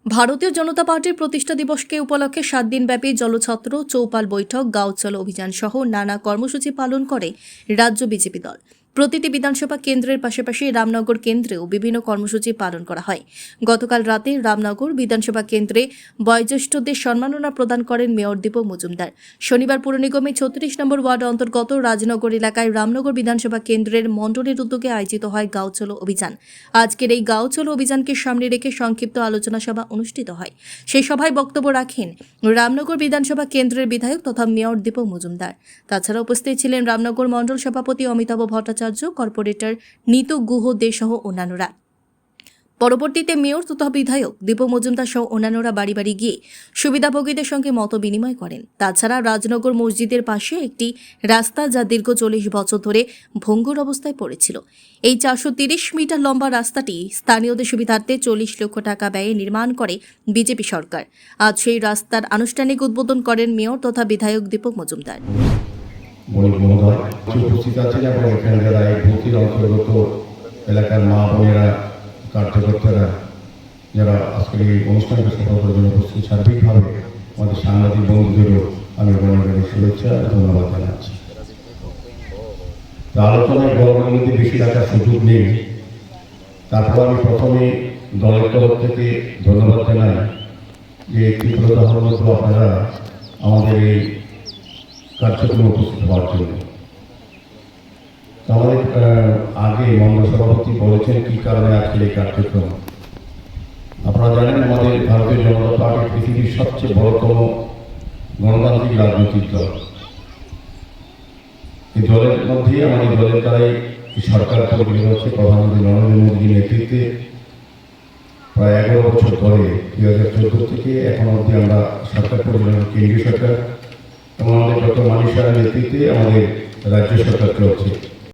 ভারতীয় জনতা পার্টির প্রতিষ্ঠা দিবসকে উপলক্ষে 7 দিনব্যাপী জলছত্র চৌপাল বৈঠক গাঁও চলো অভিযান সহ নানা কর্মসূচি পালন করে রাজ্য বিজেপি দল। প্রতিটি বিধানসভা কেন্দ্রের পাশাপাশি রামনগর কেন্দ্রেও বিভিন্ন কর্মসূচি পালন করা হয়। গতকাল রাতে রামনগর বিধানসভা কেন্দ্রে বয়োজ্যেষ্ঠদের সম্মাননা প্রদান করেন মেয়র দীপক মজুমদার। শনিবার পুর নিগমে 36 নম্বর ওয়ার্ড অন্তর্গত রাজনগর এলাকায় রামনগর বিধানসভা কেন্দ্রের মণ্ডলের উদ্যোগে আয়োজিত হয় গাঁও চলো অভিযান। আজকের এই গাঁও চলো অভিযানকে সামনে রেখে সংক্ষিপ্ত আলোচনা সভা অনুষ্ঠিত হয়। সেই সভায় বক্তব্য রাখেন রামনগর বিধানসভা কেন্দ্রের বিধায়ক তথা মেয়র দীপক মজুমদার। তাছাড়া উপস্থিত ছিলেন রামনগর মণ্ডল সভাপতি অমিতাভ ভট্টাচার্য, কর্পোরেটর নিতু গুহ দে সহ অন্যান্যরা। পরবর্তীতে মেয়র তথা বিধায়ক দীপক মজুমদার সহ অন্যান্যরা বাড়ি বাড়ি গিয়ে সুবিধাভোগীদের সঙ্গে মত বিনিময় করেন। তাছাড়া রাজনগর মসজিদের পাশে একটি রাস্তা যা দীর্ঘ 40 বছর ধরে ভঙ্গুর অবস্থায় পড়েছিল, এই 430 মিটার লম্বা রাস্তাটি স্থানীয়দের সুবিধার্থে 40 লক্ষ টাকা ব্যয়ে নির্মাণ করে বিজেপি সরকার। আজ সেই রাস্তার আনুষ্ঠানিক উদ্বোধন করেন মেয়র তথা বিধায়ক দীপক মজুমদার। উপস্থিত আছেন এবং এখানে যারা এই ভূতির অন্তর্গত এলাকার মা বোনেরা, কার্যকর্তারা যারা আজকের এই অনুষ্ঠানকে সফল করার জন্য উপস্থিত, সার্বিকভাবে আমাদের সাংবাদিক বন্ধুদেরও আমি গণমান্য শুভেচ্ছা ধন্যবাদ জানাচ্ছি। আলোচনায় গরমের মধ্যে বেশি রাখার সুযোগ নেই, তারপর আমি প্রথমে দলের তরফ থেকে ধন্যবাদ জানাই যে তীব্রতার মধ্যে আপনারা আমাদের এই কার্যক্রমে উপস্থিত হওয়ার জন্য। আমাদের আগে মণ্ডল সভাপতি বলেছেন কি কারণে আজকের এই কার্যক্রম। আপনারা জানেন আমাদের ভারতীয় জনতা পার্টি পৃথিবীর সবচেয়ে বড়তম গণতান্ত্রিক রাজনৈতিক দল। এই দলের মধ্যে আমাদের দলের দ্বারাই সরকার পরিচালিত হচ্ছে প্রধানমন্ত্রী নরেন্দ্র মোদীর নেতৃত্বে প্রায় 11 বছর ধরে 2014 থেকে এখন অবধি আমরা সরকার পরিচালনা, কেন্দ্রীয় সরকার এবং আমাদের ডক্টর মানিক সাহের নেতৃত্বে আমাদের রাজ্য সরকার চলছে।